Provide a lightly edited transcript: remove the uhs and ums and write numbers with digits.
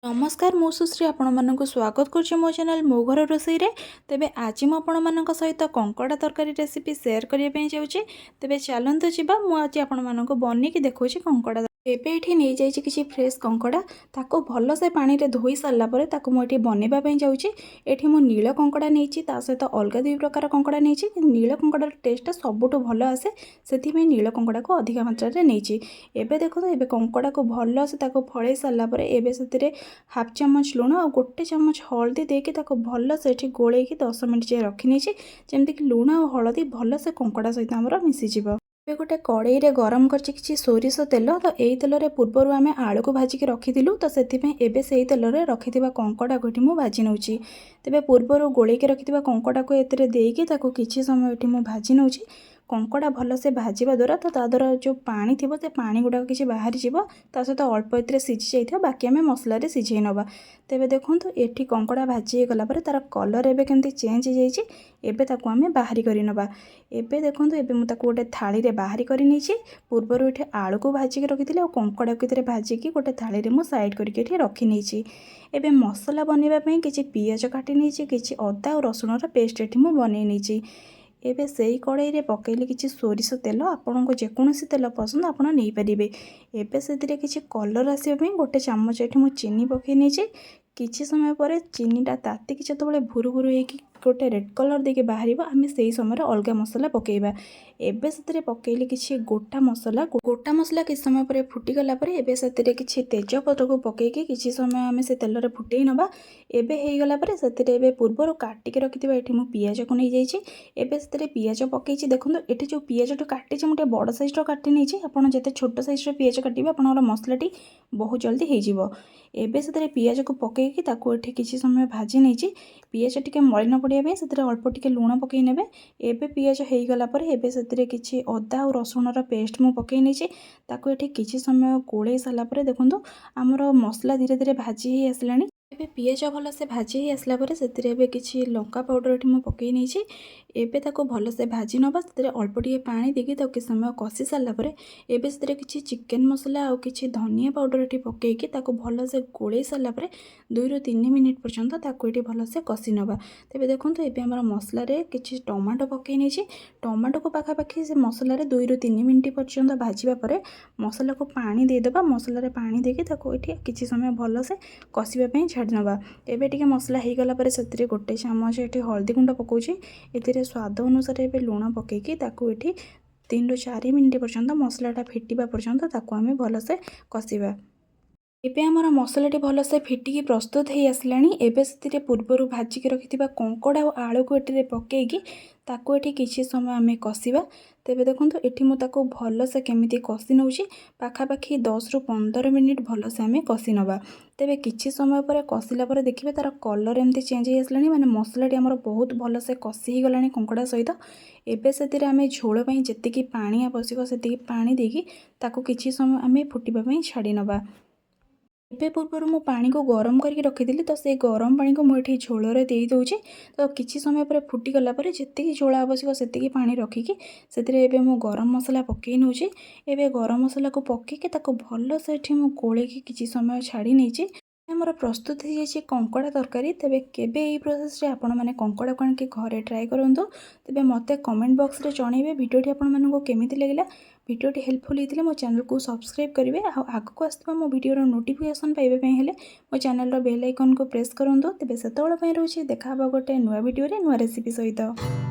नमस्कार मु सुश्री आपण मानक स्वागत करुच्ची मो चैनल मो घर रोसई रे। तेबे आज मु आपण मानक सहित कंकड़ा तरकारी रेसिपी शेयर करने जाऊँगी। तेबे चलतु जीवा मु आज आपण मानक बनिकी देखौछि कंकड़ा। एबे एठी नहीं जाइछि किछि फ्रेश कंकड़ा ताको भल से पानी रे धोई सारला परे ताको मु एठी बनेबा पई जाउछि। एठी मु नील कंकड़ा नेछि ता सहित अलगा दुई प्रकार कंकड़ा नेछि। नील कंकड़ार टेस्ट सबुठु भल आसे सेथि में नील कंकड़ा को अधिक मात्रा रे नेछि। एबे देखो एबे कंकड़ा को भल से ताको फळै सारला परे एबे सेतिरे हाफ चमच लुण और गोटे चमच हल्दी देके ताको भल से एठी गोळेकी 10 मिनिट जे रखि नेछि जेमति कि लुण और हल्दी भल से कंकड़ा सहित हमर मिसी जिवो। ए गोटे कड़ाई रे गरम करछि किछि सोरिष तेल तो एई तेल रे पूर्वरु आमे आलू को भाजी के रखिथिलु तो सेति पे एबे सेई तेल रे रखिथिबा कंकड़ा को एठी मु भाजी नउछि। तेबे पूर्वरु गोळेई के रखिथिबा कंकड़ा को एतरे देइकी ताको किछि समय एठी मु भाजी नउछि। कंकड़ा भल से भाजिबा द्वारा तो ता द्वारा जो पानी थिबो से पानी गुडा किछि बाहरी जिवो ता सहित अल्प एतरे सिझी जाइथिबो बाकी आमे मसला रे सिझेई नबा। तेबे देखंतु एठी कंकड़ा भाजी गला परे तार कलर एबे केमति चेंज जाइछि। एबे ताको आमे बाहरी करि नबा। एबे देखंतु एबे मु ताको गोटे थाली रे बाहरी करि नेछि। पूर्वरु एठी आलू को भाजी के रखिथिले और कंकड़ा को एतरे भाजी की गोटे थाली रे मु साइड करके एठी रखि नेछि। एबे मसला बनेबा पई किछि पियाज काटि नेछि किछि अदा और रसुण रा पेस्ट एठी मु बनै नेछि। एबे सेई कड़ाई रे पकेइले किछि सोरिष तेल आपन को जेकोनोसी तेल पसंद आपन नै परिबे। एबे सेतिरे किछि कलर आसीबा पई गोटे चम्मच एठी मु चीनी पकेइ नेछि। किछि समय परे चीनीटा ताती कि जतबेले भुरु भुरु हेकि गोटे रेड कलर देके बाहरिबो आमे सेई समय अलगा मसला पकेइबा। एबे सेतिरे पकेइले किछि गोटा मसला किछि समय परे फुटी गला परे एबे सेतिरे किछि तेजपत्र को पकेइके किछि समय आमे से तेल रे फुटेइ नबा। एबे हेइ गला परे सेतिरे एबे पूर्वरु काटि के रखिथिबा एठी मु पियाज को नै जाइछि। एबे सेतिरे पियाज पकेइछि देखंतु एठी जो पियाज तो काटिछि मु बड़ साइज रो काटि नेछि। आपण जते छोट साइज रो पियाज काटिबे आपनर मसलाटी बहुत जल्दी हेइ जिवो। एबे सेतिरे पियाज को पकेइकी ताको एठी किछि समय भाजी नेछि। पियाज टिके मळि न पड़िया पे सेतिरे अल्प टिके लूण पकेइ नेबे। एबे पियाज हेइ गला परे एबे सेतिरे किछि अदा और रसुण रा पेस्ट मु पकेइ नेछि। ताको एठी किछि समय गोळेई सारला परे देखंतु हमर मसला धीरे धीरे भाजी हेइ आसलानी। एबे पियाज भल से भाजी हेइ आसला परे सेतिरे एबे किछि लंका पाउडर एठी मु पकेइ नेछि। एबे ताको भल से भाजी नबा सेतिरे अल्प टिके पानी देके ताको किछि समय कसी सारला परे एबे सेतिरे किछि चिकन मसला और किछि धनिया पाउडर एठी पकेइकी ताको भल से गोळेई सारला परे 2 ରୁ 3 मिनिट पर्यंत ताको एठी भल से कसी नबा। तेबे देखंतु एबे हमर मसला रे किछि टमाटो पकेइ नेछि। टमाटो को पाखा पाखी से मसला रे 2 ରୁ 3 मिनिट पर्यंत भाजीबा परे मसला को पानी दे देबा। मसला रे पानी देके ताको एठी किछि समय भल से कसिबा पई छाडी नबा। एबे टिके मसला हेइ गला परे सेतिरे गोटे चम्मच एठी हल्दी गुंड पकोछि। एतिरे स्वाद अनुसार एबे लूण पकेइकी ताको एठी 3 ରୁ 4 मिनिट पर्यंत मसलाटा फिटिबा पर्यंत ताको आमे भल से कसिबा। एबे हमर मसलाटी भल से फिटिकी प्रस्तुत हेइ आसलानी। एबे सेतिरे पूर्वरु भाजी के रखिथिबा कंकड़ा और आलू को एटिरे पकेइकी ताको एठी किछि समय आमे कसिबा। तेबे देखंतु एठी मु ताको भल से केमिति कसी नउछि पाखा पाखी 10 ରୁ 15 मिनिट भल से आमे कसी नबा। तेबे किछि समय परे कसिला परे देखिबे तार कलर एमती चेंज हेइ आसलानी माने मसलाटी हमर बहुत भल से कसी हेइ गलानी कंकड़ा सहित। एबे सेतिरे आमे झोल पई जेतिकी पानी आवश्यक सेतिकी पानी देकी ताको किछि समय आमे फुटिबा पई छाडी नबा। एबे पूर्वरु मु पानी को गरम करके रखिदिली तो से गरम पानी को मुठी झोल रे देई दउछि। तो किछि समय परे फुटी गला परे जेतिकी झोल आवश्यक सेतिकी पानी रखिकी सेतिरे एबे मु गरम मसला पकेइ नउछि। एबे गरम मसला को पकेइके ताको भल से एठी मु कोळेकी किछि समय छाडी नेछि। हमर प्रस्तुत हो जाइए कंकड़ा तरकारी। तेबे केबे एई प्रोसेस रे आपण माने कंकड़ा को आनिके घरे ट्राई करंतु। तेबे मते कमेंट बॉक्स रे जणैबे वीडियोटी आपण मानको केमिति लागिला। वीडियोटी हेल्पफुल हेतिले मो चैनल को सब्सक्राइब करिवे आ आगको आस्तबा मो वीडियो रो नोटिफिकेशन पाइबे पई हेले मो चैनल रो बेल आइकन को प्रेस करंतु। तेबे सेतोळ पई रहउछि देखा हबा गोटे नुवा वीडियो रे नुवा रेसिपी सहित।